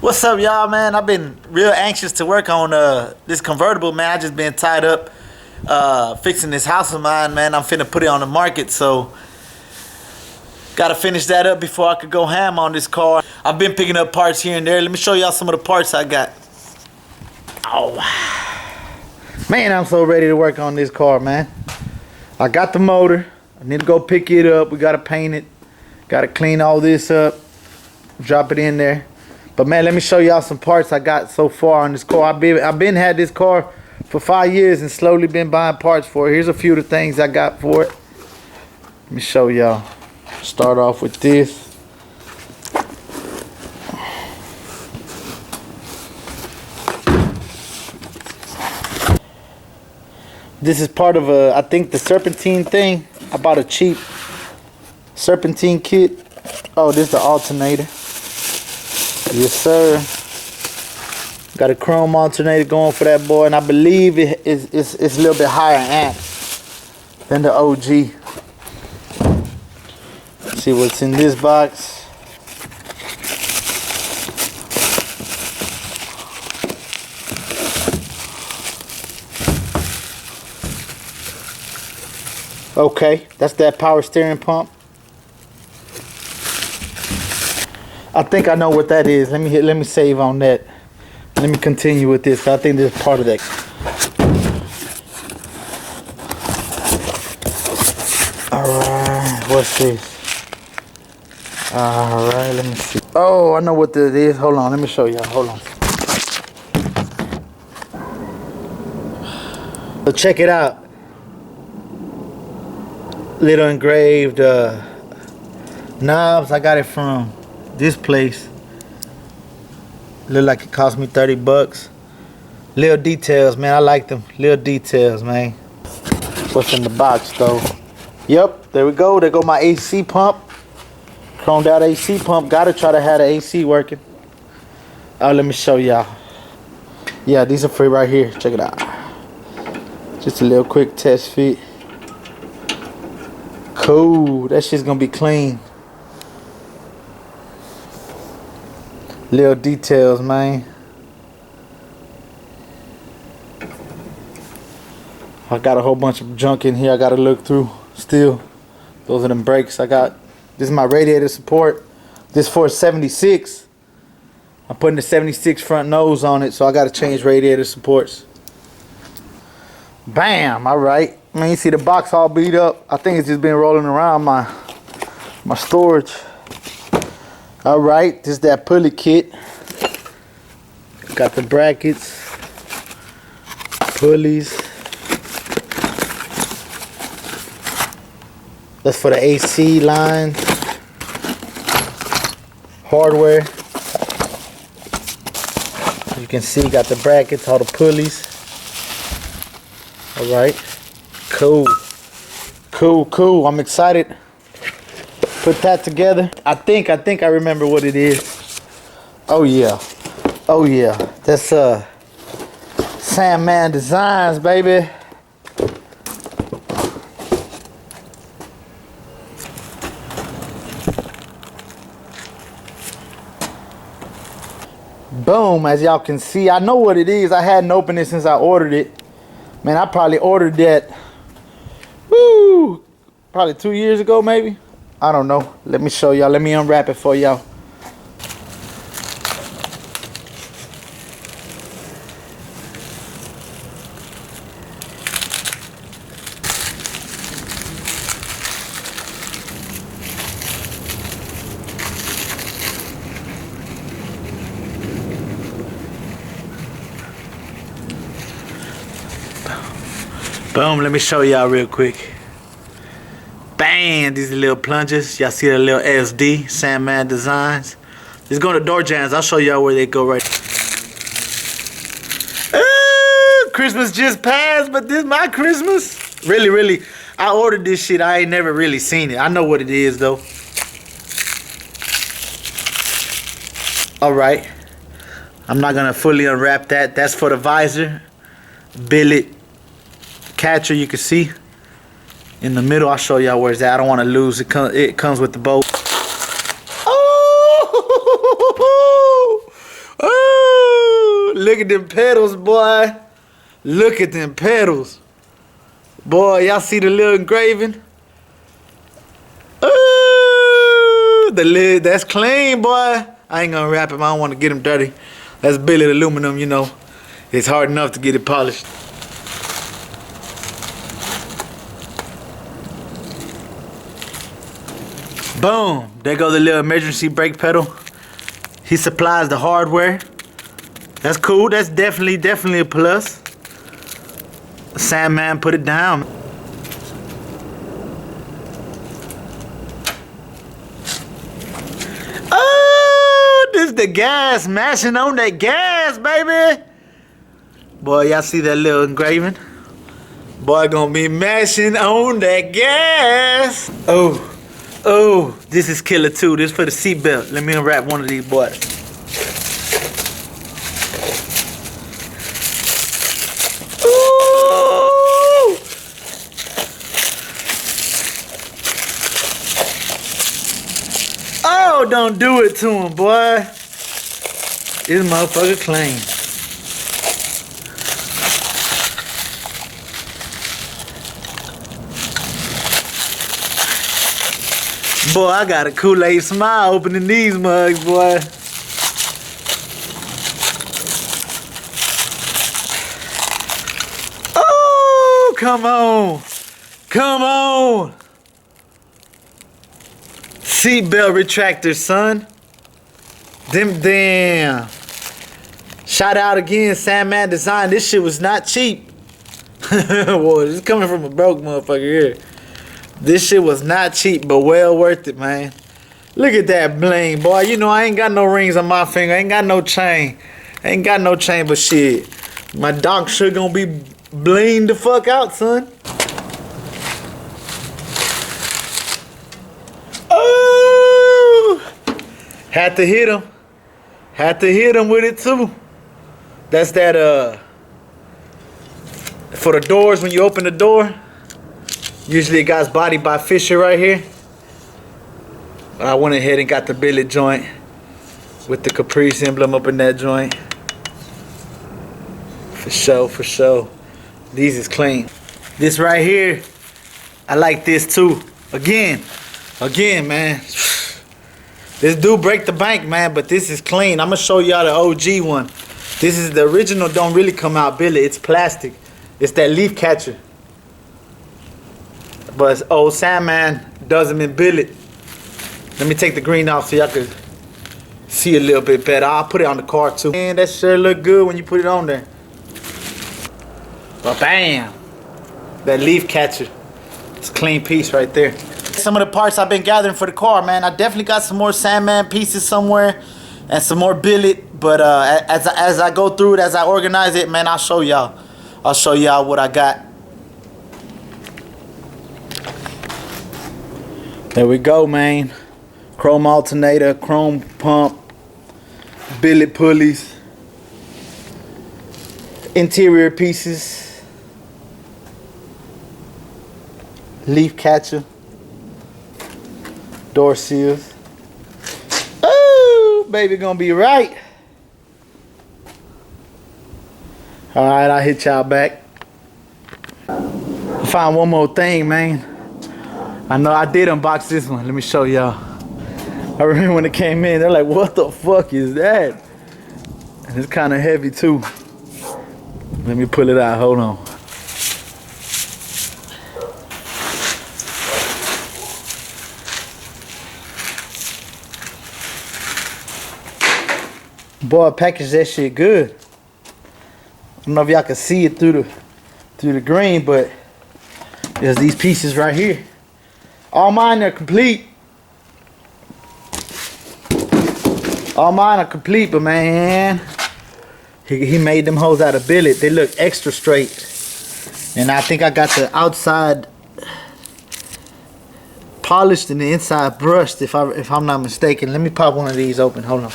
What's up, y'all, man? I've been real anxious to work on this convertible, man. I just been tied up fixing this house of mine, man. I'm finna put it on the market, so gotta finish that up before I could go ham on this car. I've been picking up parts here and there. Let me show y'all some of the parts I got. Oh, man, I'm so ready to work on this car, man. I got the motor. I need to go pick it up. We gotta paint it. Gotta clean all this up. Drop it in there. But man, let me show y'all some parts I got so far on this car. I've been had this car for 5 years and slowly been buying parts for it. Here's a few of the things I got for it. Let me show y'all. Start off with this. This is part of I think the serpentine thing. I bought a cheap serpentine kit. Oh, this is the alternator. Yes, sir. Got a chrome alternator going for that boy, and I believe it's a little bit higher amps than the OG. Let's see what's in this box. Okay, that's that power steering pump. I think I know what that is. Let me save on that. Let me continue with this. I think this is part of that. Alright, what's this? Alright, let me see. Oh, I know what this is. Hold on, let me show y'all. Hold on. So check it out. Little engraved knobs. I got it from this place. Look like it cost me 30 bucks. Little details, man. I like them. Little details, man. What's in the box, though? Yep, there we go. There go my AC pump. Chromed out AC pump. Gotta try to have the AC working. Oh, let me show y'all. Yeah, these are free right here. Check it out. Just a little quick test fit. Cool. That shit's gonna be clean. Little details, man. I got a whole bunch of junk in here I gotta look through still. Those are them brakes I got. This is my radiator support. This for 76. I'm putting the 76 front nose on it, so I gotta change radiator supports. Bam! Alright. Man, you see the box all beat up. I think it's just been rolling around my storage. Alright, this is that pulley kit. Got the brackets, pulleys. That's for the AC line. Hardware. As you can see, got the brackets, all the pulleys. Alright. Cool. Cool. I'm excited. Put that together. I think I remember what it is. Oh yeah. That's Sandman Designs, baby. Boom, as y'all can see. I know what it is. I hadn't opened it since I ordered it. Man, I probably ordered that probably 2 years ago, maybe. I don't know. Let me show y'all. Let me unwrap it for y'all. Boom, let me show y'all real quick. Bam, these little plungers. Y'all see the little SD, Sandman Designs. Let's go to door jams. I'll show y'all where they go right. Christmas just passed, but this is my Christmas. Really, I ordered this shit. I ain't never really seen it. I know what it is, though. Alright. I'm not going to fully unwrap that. That's for the visor. Billet catcher, you can see. In the middle, I'll show y'all where it's at. I don't want to lose. It comes with the bolt. Oh! look at them pedals, boy. Look at them pedals. Boy, y'all see the little engraving? Ooh, the lid, that's clean, boy. I ain't gonna wrap him. I don't want to get him dirty. That's billet aluminum, you know. It's hard enough to get it polished. Boom. There goes the little emergency brake pedal. He supplies the hardware. That's cool. That's definitely a plus. Sandman put it down. Oh, this the gas. Mashing on that gas, baby. Boy, y'all see that little engraving? Boy, gonna be mashing on that gas. Oh, this is killer too. This for the seatbelt. Let me unwrap one of these boys. Ooh! Oh, don't do it to him, boy. This motherfucker clean. Boy, I got a Kool-Aid smile opening these mugs, boy. Oh, come on. Come on. Seatbelt retractor, son. Damn. Shout out again, Sandman Designs. This shit was not cheap. Boy, this is coming from a broke motherfucker here. This shit was not cheap, but well worth it, man. Look at that bling, boy. You know, I ain't got no rings on my finger. I ain't got no chain. I ain't got no chain, but shit. My Donk sure gonna be blinged the fuck out, son. Oh! Had to hit him. Had to hit him with it, too. That's that, for the doors, when you open the door. Usually it got body by Fisher right here. But I went ahead and got the billet joint with the Caprice emblem up in that joint. For sure, for sure. These is clean. This right here, I like this too. Again, man. This do break the bank, man, but this is clean. I'm gonna show y'all the OG one. This is the original, don't really come out billet. It's plastic. It's that leaf catcher. But old Sandman does them in billet. Let me take the green off so y'all can see a little bit better. I'll put it on the car too. Man, that sure look good when you put it on there. But bam! That leaf catcher. It's a clean piece right there. Some of the parts I've been gathering for the car, man. I definitely got some more Sandman pieces somewhere and some more billet. But as I go through it, as I organize it, man, I'll show y'all. I'll show y'all what I got. There we go, man. Chrome alternator, chrome pump, billet pulleys, interior pieces, leaf catcher, door seals. Oh, baby gonna be right. All right, I'll hit y'all back. Find one more thing, man. I know I did unbox this one. Let me show y'all. I remember when it came in, they're like, what the fuck is that? And it's kind of heavy too. Let me pull it out, hold on. Boy, package that shit good. I don't know if y'all can see it through the green, but there's these pieces right here. All mine are complete. All mine are complete, but man, he made them hoes out of billet. They look extra straight. And I think I got the outside polished and the inside brushed, if I'm not mistaken. Let me pop one of these open. Hold on.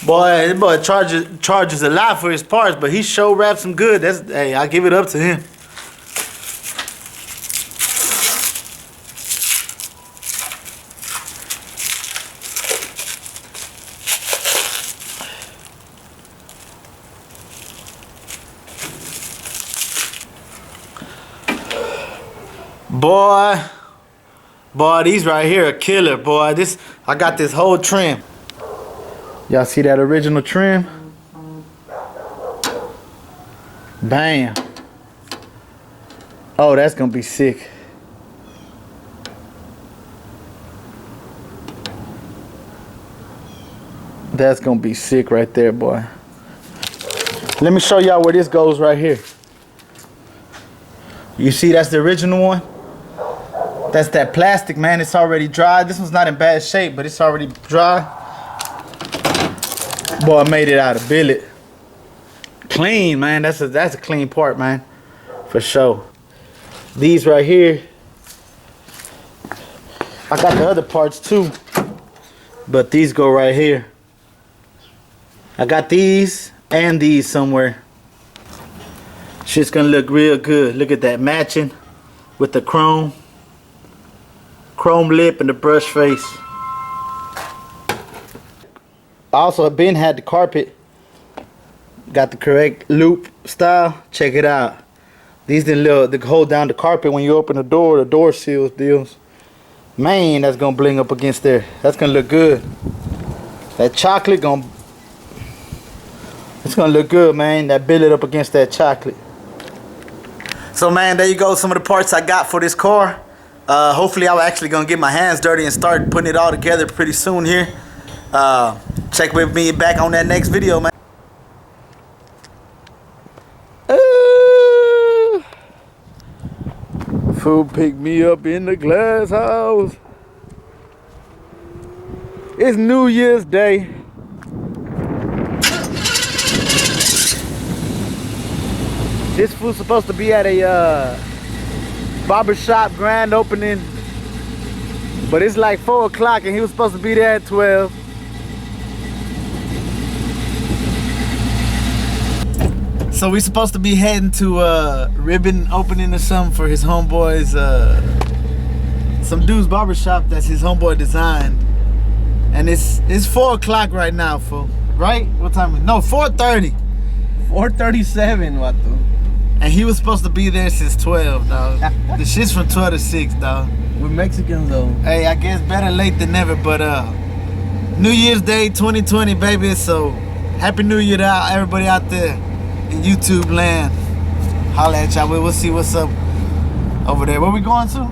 Boy, this boy charges a lot for his parts, but he sure wraps them good. Hey, I give it up to him. Boy, these right here are killer, boy. I got this whole trim. Y'all see that original trim? Bam. Oh, that's gonna be sick. That's gonna be sick right there, boy. Let me show y'all where this goes right here. You see that's the original one? That's that plastic, man. It's already dry. This one's not in bad shape, but it's already dry. Boy, I made it out of billet. Clean, man. That's a clean part, man. For sure. These right here, I got the other parts too, but these go right here. I got these and these somewhere. Shit's gonna look real good. Look at that matching with the chrome lip and the brush face. I also been had the carpet. Got the correct loop style. Check it out. These they hold down the carpet when you open the door seals deals. Man, that's gonna bling up against there. That's gonna look good. That chocolate it's gonna look good, man. That billet up against that chocolate. So man, there you go. Some of the parts I got for this car. Hopefully I'm actually gonna get my hands dirty and start putting it all together pretty soon here. Check with me back on that next video, man. Fool picked me up in the glass house. It's New Year's Day. This fool's supposed to be at a barbershop grand opening, but it's like 4 o'clock and he was supposed to be there at 12. So we supposed to be heading to a ribbon opening or something for his homeboys, some dude's barbershop that's his homeboy designed. And it's 4 o'clock right now, fool. Right? What time is it? No, 4:30. 4:37, what the? And he was supposed to be there since 12, dog. The shit's from 12 to 6, dog. We're Mexicans, though. Hey, I guess better late than never, but New Year's Day 2020, baby. So Happy New Year to everybody out there in YouTube land. Holla at y'all. We'll see what's up over there. Where we going to?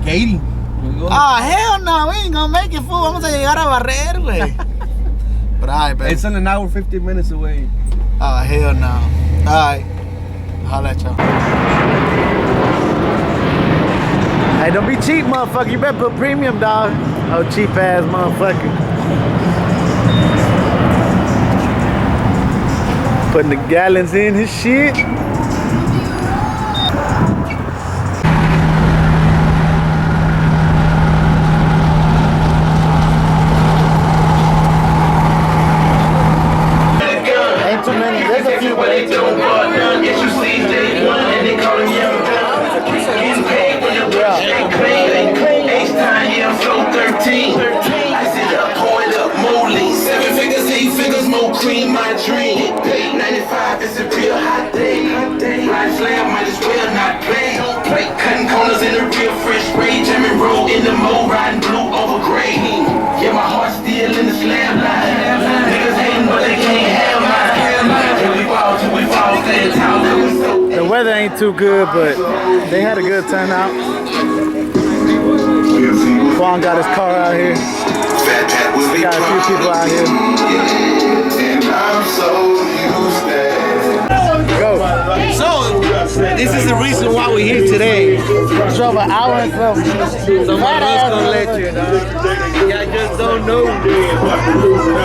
Katy. Hell no. We ain't gonna make it, fool. Vamos a llegar a barrer, güey. But alright, baby. It's an hour, 50 minutes away. Oh, hell no. Alright. Holla at y'all. Hey, don't be cheap, motherfucker. You better put premium, dog. Oh, cheap ass motherfucker. Putting the gallons in his shit. Ain't too many. There's a few, but they don't want none. Yes, you see, day one, and they call him young gun. Getting paid when you brush and clean. H-time, yeah, I'm flow 13. I sit up, pour it up, moly. 7 figures, 8 figures, more cream, my dream. 95, it's a real hot day. Blind slam, might as well not play. Cutting corners in a real fresh way. Jamming roll in the mo, riding blue over gray. Yeah, my heart still in the slam line. Niggas hating, but they can't have mine. The weather ain't too good, but they had a good turnout. Quan got his car out here. We got a few people out here. Go. So, this is the reason why we're here today. Drove an hour and something. Somebody's gonna let you, dog. Yeah, I just don't know.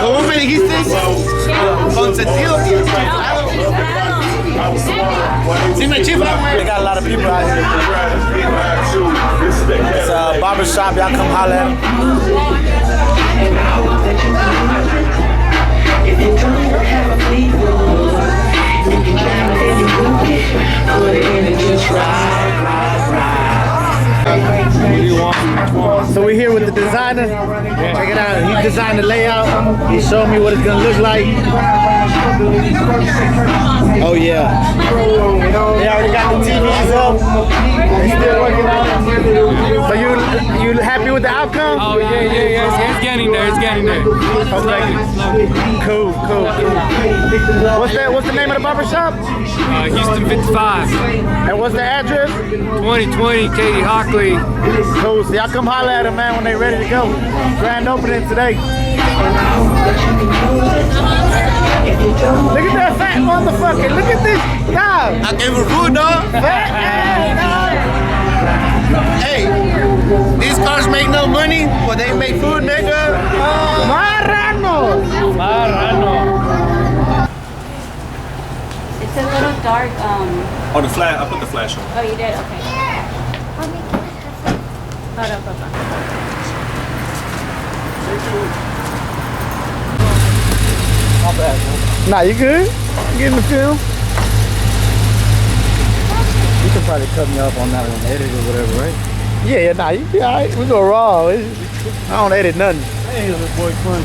¿Cómo me dijiste? Consentido. See my chief. They got a lot of people out here. It's a barbershop. Y'all come holler at them. If you don't have a Fleetwood, you can camera and you book it. Put it in and just ride. So we're here with the designer. Check it out. He designed the layout. He showed me what it's gonna look like. Oh yeah. They already got the TVs up. They still working on it. So you happy with the outcome? Oh yeah. It's getting there. It's getting there. Okay. Cool. What's the name of the barbershop? Houston 55. And what's the address? 2020 Katie Hockley. Cool. So y'all come holler at them, man, when they ready to go. Grand opening today. Look at that fat motherfucker. Look at this dog. I gave her food, dog. Fat ass dog. Hey, these cars make no money, but they make food, nigga. Marrano. It's a little dark. Oh, the flash. I put the flash on. Oh, you did? Okay. Hold on. My bad, man. Nah, you good? You getting the film? You can probably cut me up on that one, edit or whatever, right? Yeah, nah, you be alright. We go raw. I don't edit nothing. Hey, little boy, funny.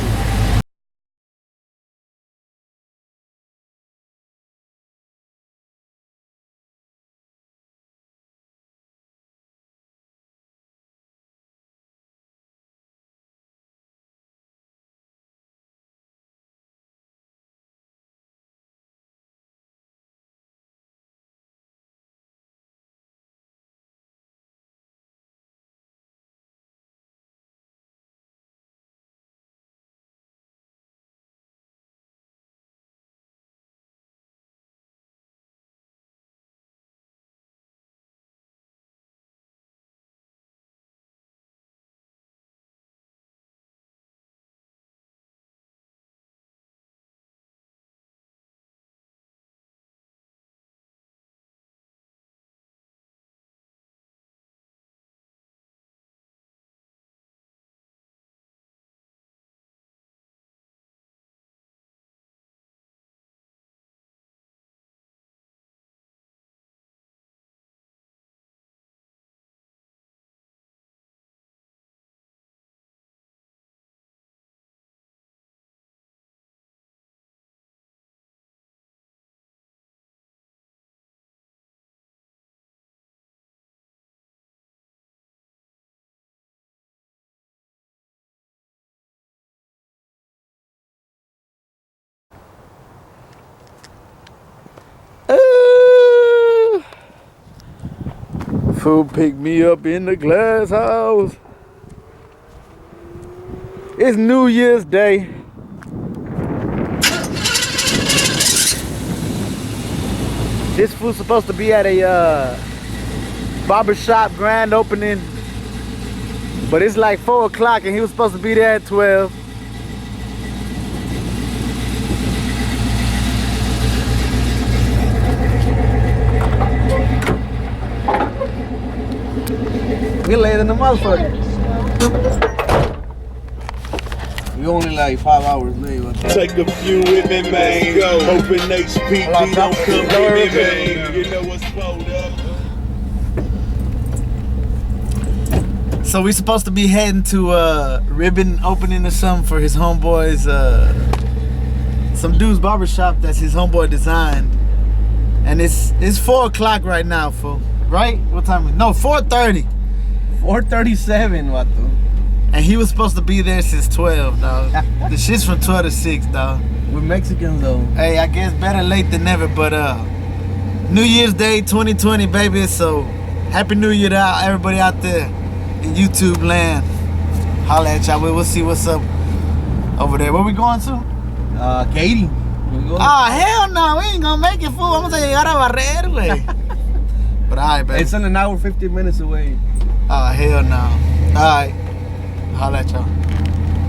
Food picked me up in the glass house. It's New Year's Day. This food's supposed to be at a barbershop grand opening, but it's like 4 o'clock and he was supposed to be there at 12. We later than the motherfucker. We only like 5 hours late. Take a few with me, man. Go. Hoping HPD don't come with me, man. You know what's pulled up. So we supposed to be heading to a ribbon opening or something for his homeboys, some dude's barbershop that's his homeboy designed. And it's 4 o'clock right now, fool. Right? What time is it? No, 4:30. 4:37, Vato. And he was supposed to be there since 12, dog. The shit's from 12 to 6, dog. We're Mexicans, though. Hey, I guess better late than never, but New Year's Day 2020, baby. So Happy New Year to everybody out there in YouTube land. Holla at y'all. We'll see what's up over there. Where we going to? Katie. Oh, hell no. We ain't gonna make it, fool. Vamos a llegar a barrer, güey. But alright, baby. It's in an hour, 50 minutes away. Oh, hell no. Alright. Holla at y'all.